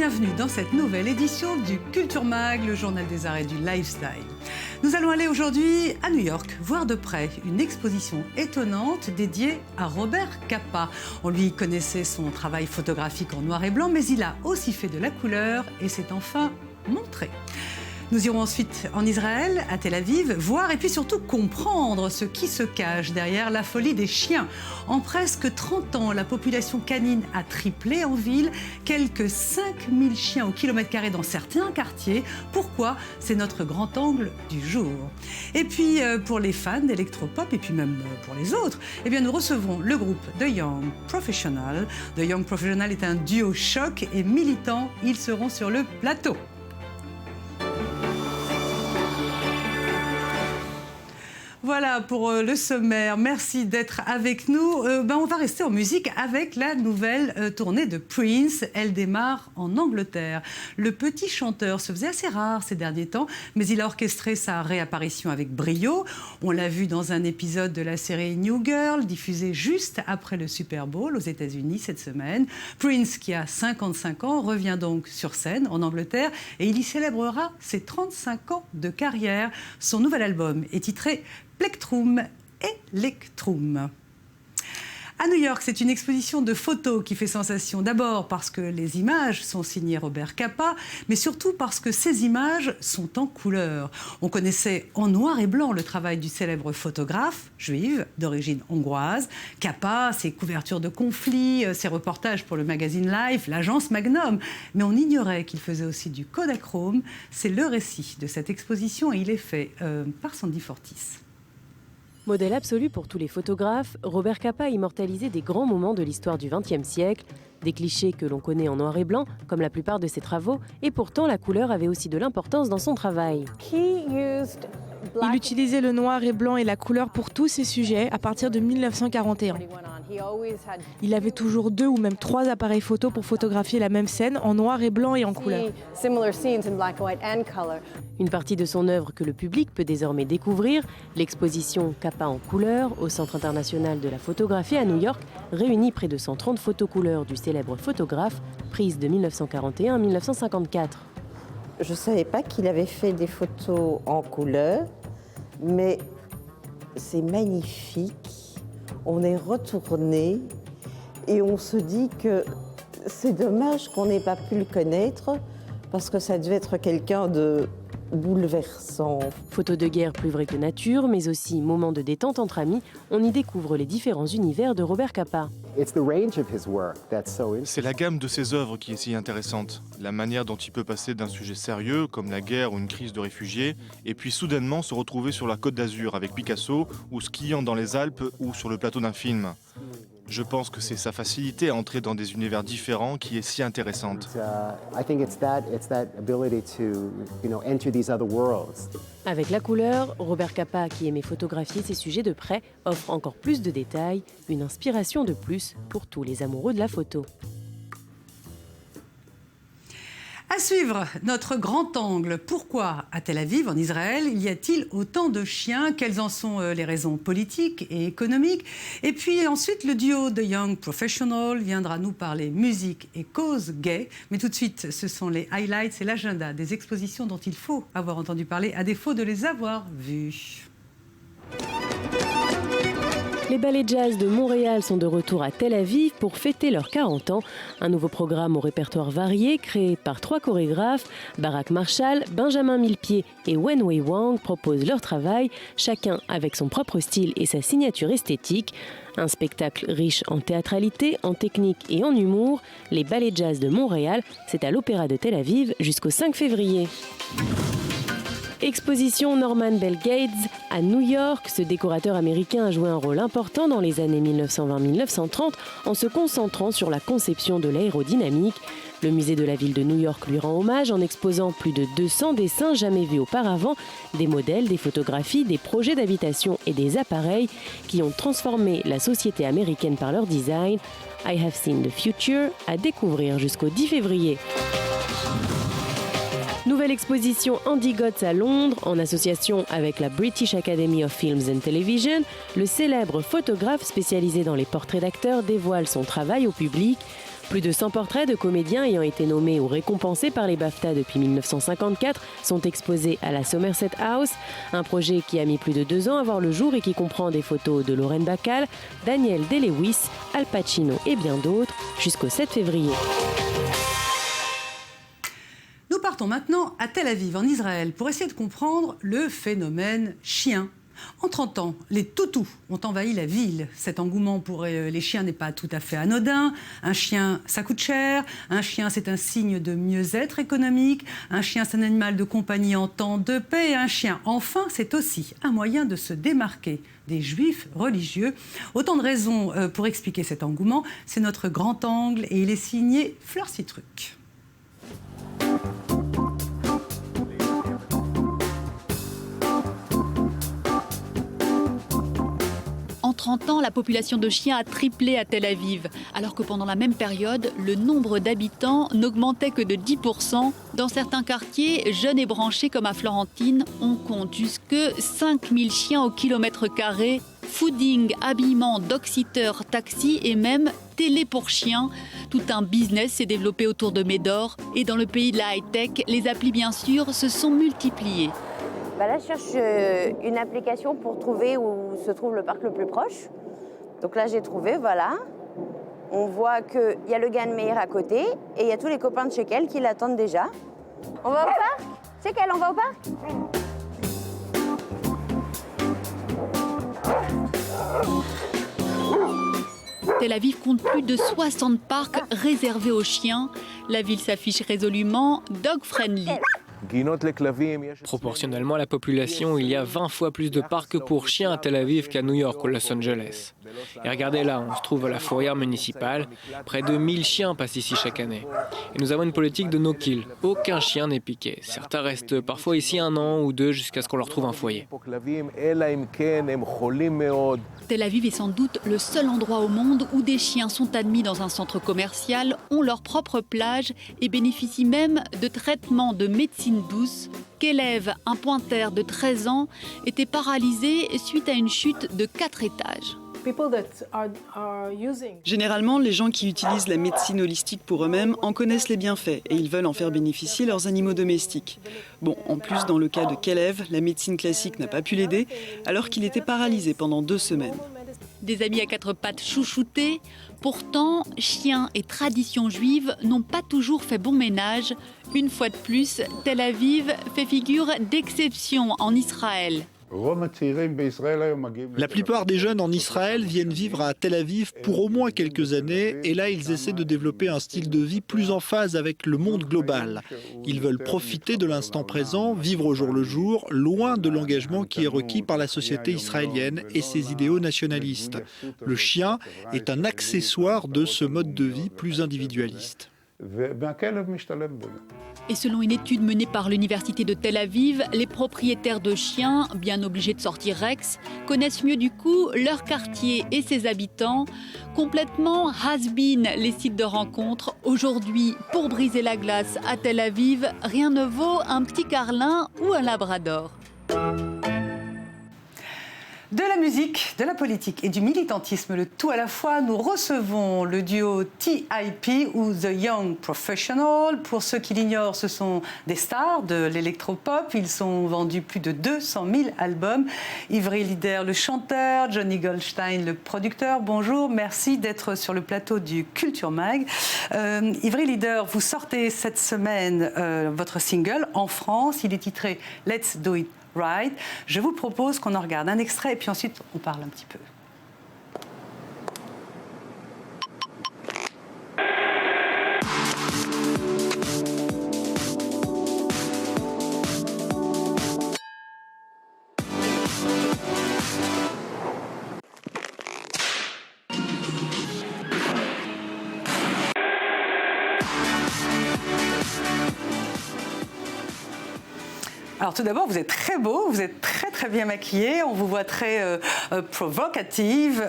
bienvenue dans cette nouvelle édition du Culture Mag, le journal des arts et du lifestyle. Nous allons aller aujourd'hui à New York, voir de près une exposition étonnante dédiée à Robert Capa. On lui connaissait son travail photographique en noir et blanc, mais il a aussi fait de la couleur et s'est enfin montré. Nous irons ensuite en Israël, à Tel Aviv, voir et puis surtout comprendre ce qui se cache derrière la folie des chiens. En presque 30 ans, la population canine a triplé en ville, quelques 5000 chiens au kilomètre carré dans certains quartiers. Pourquoi? C'est notre grand angle du jour. Et puis pour les fans d'électropop et puis même pour les autres, eh bien nous recevrons le groupe The Young Professional. The Young Professional est un duo choc et militant. Ils seront sur le plateau. Voilà pour le sommaire. Merci d'être avec nous. On va rester en musique avec la nouvelle tournée de Prince. Elle démarre en Angleterre. Le petit chanteur se faisait assez rare ces derniers temps, mais il a orchestré sa réapparition avec brio. On l'a vu dans un épisode de la série New Girl, diffusée juste après le Super Bowl aux États-Unis cette semaine. Prince, qui a 55 ans, revient donc sur scène en Angleterre et il y célébrera ses 35 ans de carrière. Son nouvel album est titré Plectrum Electrum. À New York, c'est une exposition de photos qui fait sensation. D'abord parce que les images sont signées Robert Capa, mais surtout parce que ces images sont en couleur. On connaissait en noir et blanc le travail du célèbre photographe juive d'origine hongroise. Capa, ses couvertures de conflits, ses reportages pour le magazine Life, l'agence Magnum. Mais on ignorait qu'il faisait aussi du Kodachrome. C'est le récit de cette exposition et il est fait par Sandy Fortis. Modèle absolu pour tous les photographes, Robert Capa a immortalisé des grands moments de l'histoire du XXe siècle, des clichés que l'on connaît en noir et blanc, comme la plupart de ses travaux, et pourtant la couleur avait aussi de l'importance dans son travail. Il utilisait le noir et blanc et la couleur pour tous ses sujets à partir de 1941. Il avait toujours 2 ou même 3 appareils photo pour photographier la même scène en noir et blanc et en couleur. Une partie de son œuvre que le public peut désormais découvrir, l'exposition Capa en couleur au Centre international de la photographie à New York, réunit près de 130 photos couleurs du célèbre photographe, prises de 1941 à 1954. Je ne savais pas qu'il avait fait des photos en couleur, mais c'est magnifique. On est retourné et on se dit que c'est dommage qu'on n'ait pas pu le connaître parce que ça devait être quelqu'un de bouleversant. Photos de guerre plus vraies que nature, mais aussi moments de détente entre amis, on y découvre les différents univers de Robert Capa. C'est la gamme de ses œuvres qui est si intéressante. La manière dont il peut passer d'un sujet sérieux, comme la guerre ou une crise de réfugiés, et puis soudainement se retrouver sur la Côte d'Azur avec Picasso, ou skiant dans les Alpes, ou sur le plateau d'un film. Je pense que c'est sa facilité à entrer dans des univers différents qui est si intéressante. Avec la couleur, Robert Capa, qui aimait photographier ses sujets de près, offre encore plus de détails, une inspiration de plus pour tous les amoureux de la photo. À suivre, notre grand angle. Pourquoi, à Tel Aviv, en Israël, y a-t-il autant de chiens? Quelles en sont les raisons politiques et économiques? Et puis ensuite, le duo The Young Professional viendra nous parler musique et cause gay. Mais tout de suite, ce sont les highlights et l'agenda des expositions dont il faut avoir entendu parler, à défaut de les avoir vues. Les ballets jazz de Montréal sont de retour à Tel Aviv pour fêter leurs 40 ans. Un nouveau programme au répertoire varié, créé par 3 chorégraphes, Barak Marshall, Benjamin Millepied et Wenwei Wang, proposent leur travail, chacun avec son propre style et sa signature esthétique. Un spectacle riche en théâtralité, en technique et en humour. Les ballets jazz de Montréal, c'est à l'Opéra de Tel Aviv jusqu'au 5 février. Exposition Norman Bell Gates à New York. Ce décorateur américain a joué un rôle important dans les années 1920-1930 en se concentrant sur la conception de l'aérodynamique. Le musée de la ville de New York lui rend hommage en exposant plus de 200 dessins jamais vus auparavant, des modèles, des photographies, des projets d'habitation et des appareils qui ont transformé la société américaine par leur design. I Have Seen the Future, à découvrir jusqu'au 10 février. Nouvelle exposition Andy Gotts à Londres, en association avec la British Academy of Films and Television. Le célèbre photographe spécialisé dans les portraits d'acteurs dévoile son travail au public. Plus de 100 portraits de comédiens ayant été nommés ou récompensés par les BAFTA depuis 1954 sont exposés à la Somerset House, un projet qui a mis plus de 2 ans à voir le jour et qui comprend des photos de Lauren Bacall, Daniel Day-Lewis, Al Pacino et bien d'autres jusqu'au 7 février. Nous partons maintenant à Tel Aviv, en Israël, pour essayer de comprendre le phénomène chien. En 30 ans, les toutous ont envahi la ville. Cet engouement pour les chiens n'est pas tout à fait anodin. Un chien, ça coûte cher. Un chien, c'est un signe de mieux-être économique. Un chien, c'est un animal de compagnie en temps de paix. Et un chien, enfin, c'est aussi un moyen de se démarquer des juifs religieux. Autant de raisons pour expliquer cet engouement. C'est notre grand angle et il est signé Fleur Citruc. En 30 ans, la population de chiens a triplé à Tel Aviv, alors que pendant la même période, le nombre d'habitants n'augmentait que de 10%. Dans certains quartiers, jeunes et branchés comme à Florentine, on compte jusque 5000 chiens au kilomètre carré. Fooding, habillement, dog-sitter, taxi et même télé pour chiens. Tout un business s'est développé autour de Médor. Et dans le pays de la high-tech, les applis bien sûr se sont multipliées. Là, je cherche une application pour trouver où se trouve le parc le plus proche. Donc là, j'ai trouvé, voilà. On voit qu'il y a le Gan Meir à côté et il y a tous les copains de Shekel qui l'attendent déjà. On va au parc? Shekel, on va au parc? Tel Aviv compte plus de 60 parcs réservés aux chiens. La ville s'affiche résolument dog-friendly. Proportionnellement à la population, il y a 20 fois plus de parcs pour chiens à Tel Aviv qu'à New York ou Los Angeles. Et regardez là, on se trouve à la fourrière municipale. Près de 1000 chiens passent ici chaque année. Et nous avons une politique de no-kill. Aucun chien n'est piqué. Certains restent parfois ici 1 an ou 2 jusqu'à ce qu'on leur trouve un foyer. Tel Aviv est sans doute le seul endroit au monde où des chiens sont admis dans un centre commercial, ont leur propre plage et bénéficient même de traitements de médecine douce. Kelev, un pointer de 13 ans, était paralysé suite à une chute de 4 étages. Généralement, les gens qui utilisent la médecine holistique pour eux-mêmes en connaissent les bienfaits et ils veulent en faire bénéficier leurs animaux domestiques. Bon, en plus, dans le cas de Kelev, la médecine classique n'a pas pu l'aider alors qu'il était paralysé pendant 2 semaines. Des amis à 4 pattes chouchoutés. Pourtant, chiens et traditions juives n'ont pas toujours fait bon ménage. Une fois de plus, Tel Aviv fait figure d'exception en Israël. La plupart des jeunes en Israël viennent vivre à Tel Aviv pour au moins quelques années et là ils essaient de développer un style de vie plus en phase avec le monde global. Ils veulent profiter de l'instant présent, vivre au jour le jour, loin de l'engagement qui est requis par la société israélienne et ses idéaux nationalistes. Le chien est un accessoire de ce mode de vie plus individualiste. Et selon une étude menée par l'université de Tel Aviv, les propriétaires de chiens, bien obligés de sortir Rex, connaissent mieux du coup leur quartier et ses habitants. Complètement has-been les sites de rencontres. Aujourd'hui, pour briser la glace à Tel Aviv, rien ne vaut un petit carlin ou un labrador. De la musique, de la politique et du militantisme, le tout à la fois, nous recevons le duo TIP ou The Young Professional. Pour ceux qui l'ignorent, ce sont des stars de l'électropop. Ils ont vendu plus de 200 000 albums. Ivry Lider, le chanteur, Johnny Goldstein, le producteur. Bonjour, merci d'être sur le plateau du Culture Mag. Ivry Lider, vous sortez cette semaine votre single en France. Il est titré Let's Do It Right. Je vous propose qu'on en regarde un extrait et puis ensuite on parle un petit peu. Alors tout d'abord, vous êtes très beau, vous êtes très bien maquillé, on vous voit très provocative.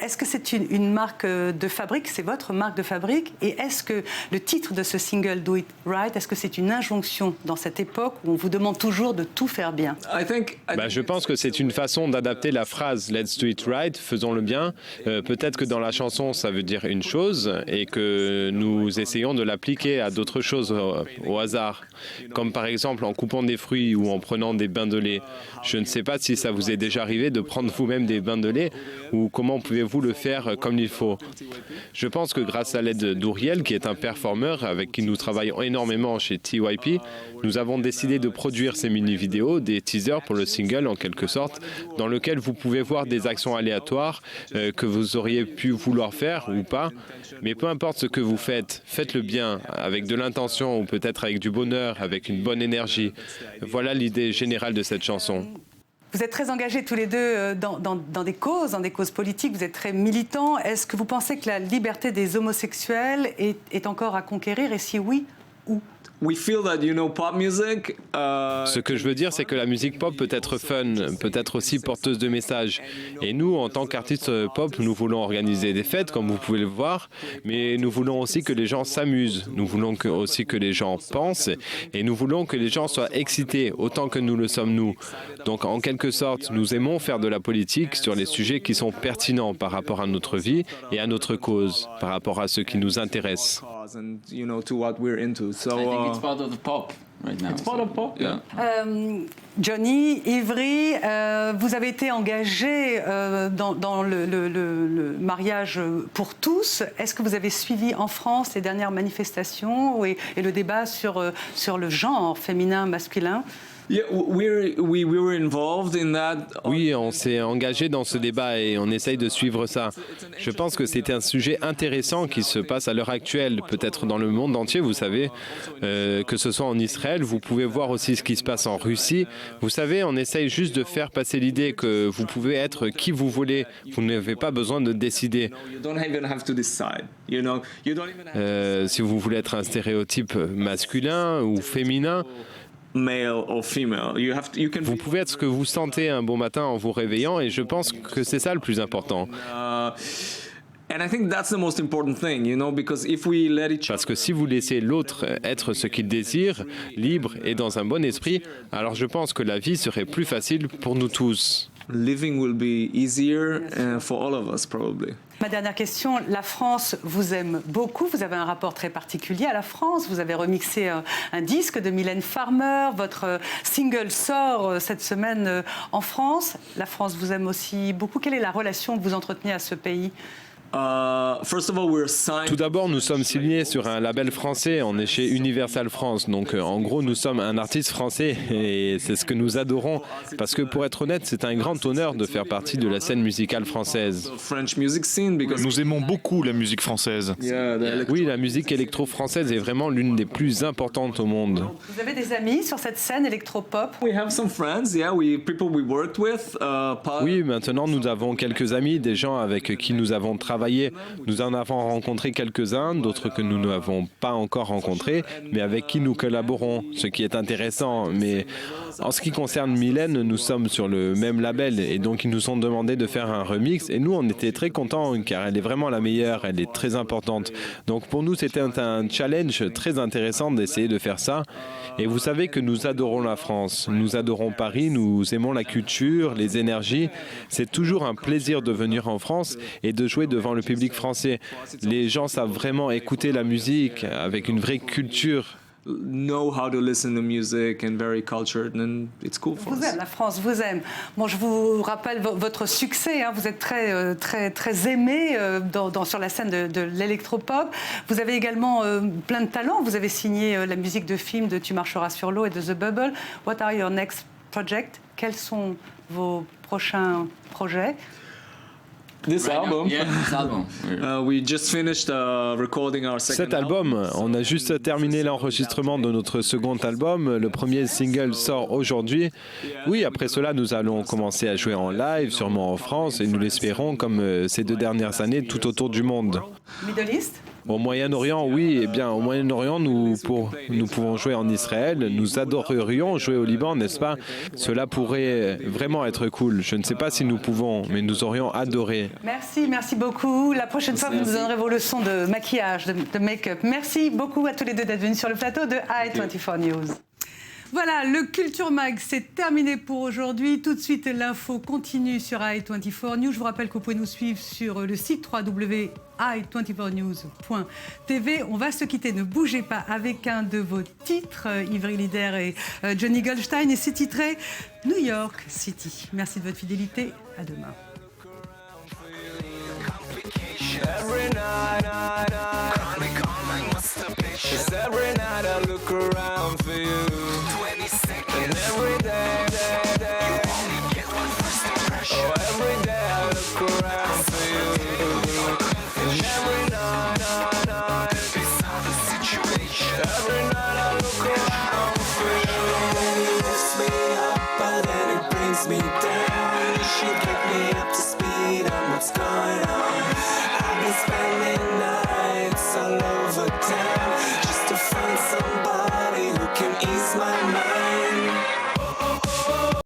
Est-ce que c'est une marque de fabrique, c'est votre marque de fabrique? Et est-ce que le titre de ce single, Do It Right, est-ce que c'est une injonction dans cette époque où on vous demande toujours de tout faire bien? Je pense que c'est une façon d'adapter la phrase Let's do it right, faisons-le bien. Peut-être que dans la chanson, ça veut dire une chose et que nous essayons de l'appliquer à d'autres choses au hasard. Comme par exemple en coupant des fruits ou en prenant des bains de lait. Je ne sais pas si ça vous est déjà arrivé de prendre vous-même des bains de lait ou comment pouvez-vous le faire comme il faut. Je pense que grâce à l'aide d'Uriel, qui est un performeur avec qui nous travaillons énormément chez TYP, nous avons décidé de produire ces mini-vidéos, des teasers pour le single en quelque sorte, dans lequel vous pouvez voir des actions aléatoires que vous auriez pu vouloir faire ou pas. Mais peu importe ce que vous faites, faites-le bien, avec de l'intention ou peut-être avec du bonheur, avec une bonne énergie. Voilà l'idée générale de cette chanson. Vous êtes très engagés tous les deux dans des causes politiques, vous êtes très militants. Est-ce que vous pensez que la liberté des homosexuels est encore à conquérir et si oui, où ? Ce que je veux dire, c'est que la musique pop peut être fun, peut être aussi porteuse de messages. Et nous, en tant qu'artistes pop, nous voulons organiser des fêtes, comme vous pouvez le voir, mais nous voulons aussi que les gens s'amusent. Nous voulons aussi que les gens pensent et nous voulons que les gens soient excités autant que nous le sommes nous. Donc, en quelque sorte, nous aimons faire de la politique sur les sujets qui sont pertinents par rapport à notre vie et à notre cause, par rapport à ce qui nous intéresse. It's part of the pop right now. It's part of pop, yeah. Johnny, Ivry, vous avez été engagé dans le mariage pour tous. Est-ce que vous avez suivi en France les dernières manifestations et le débat sur le genre féminin, masculin? Oui, on s'est engagé dans ce débat et on essaye de suivre ça. Je pense que c'est un sujet intéressant qui se passe à l'heure actuelle, peut-être dans le monde entier, vous savez, que ce soit en Israël, vous pouvez voir aussi ce qui se passe en Russie. Vous savez, on essaye juste de faire passer l'idée que vous pouvez être qui vous voulez. Vous n'avez pas besoin de décider. Si vous voulez être un stéréotype masculin ou féminin, vous pouvez être ce que vous sentez un bon matin en vous réveillant et je pense que c'est ça le plus important. Parce que si vous laissez l'autre être ce qu'il désire, libre et dans un bon esprit, alors je pense que la vie serait plus facile pour nous tous. Ma dernière question, la France vous aime beaucoup, vous avez un rapport très particulier à la France, vous avez remixé un disque de Mylène Farmer, votre single sort cette semaine en France. La France vous aime aussi beaucoup. Quelle est la relation que vous entretenez à ce pays ? Tout d'abord, nous sommes signés sur un label français, on est chez Universal France, donc en gros nous sommes un artiste français et c'est ce que nous adorons parce que pour être honnête, c'est un grand honneur de faire partie de la scène musicale française. Nous aimons beaucoup la musique française. Oui, la musique électro-française est vraiment l'une des plus importantes au monde. Vous avez des amis sur cette scène électro-pop ? Oui, maintenant nous avons quelques amis, des gens avec qui nous avons travaillé. Nous en avons rencontré quelques-uns, d'autres que nous n'avons pas encore rencontrés, mais avec qui nous collaborons, ce qui est intéressant. Mais en ce qui concerne Mylène, nous sommes sur le même label et donc ils nous ont demandé de faire un remix et nous on était très contents car elle est vraiment la meilleure, elle est très importante. Donc pour nous c'était un challenge très intéressant d'essayer de faire ça. Et vous savez que nous adorons la France, nous adorons Paris, nous aimons la culture, les énergies. C'est toujours un plaisir de venir en France et de jouer devant le public français. Les gens savent vraiment écouter la musique avec une vraie culture. Vous aime, la France vous aime. Bon, je vous rappelle votre succès. Vous êtes très aimé sur la scène de l'électropop. Vous avez également plein de talents. Vous avez signé la musique de films de Tu marcheras sur l'eau et de The Bubble. What are your next projects? Quels sont vos prochains projets? Cet album, on a juste terminé l'enregistrement de notre second album. Le premier single sort aujourd'hui. Oui, après cela, nous allons commencer à jouer en live, sûrement en France, et nous l'espérons comme ces 2 dernières années tout autour du monde. Middle East? Au Moyen-Orient, oui. Eh bien, au Moyen-Orient, nous pouvons jouer en Israël. Nous adorerions jouer au Liban, n'est-ce pas? Cela pourrait vraiment être cool. Je ne sais pas si nous pouvons, mais nous aurions adoré. Merci beaucoup. La prochaine fois, vous nous donnerez vos leçons de maquillage, de make-up. Merci beaucoup à tous les deux d'être venus sur le plateau de i24 News. Voilà, le Culture Mag, c'est terminé pour aujourd'hui. Tout de suite, l'info continue sur i24 News. Je vous rappelle que vous pouvez nous suivre sur le site www.i24news.tv. On va se quitter, ne bougez pas, avec un de vos titres, Ivry Lider et Johnny Goldstein, et c'est titré New York City. Merci de votre fidélité, à demain. Every night I look around for you. 20 seconds. And every day, you only get one first impression. Oh, every day I look around for you. And every night, it's all the situation. Every night I look around for you. It lifts me up, but then it brings me down.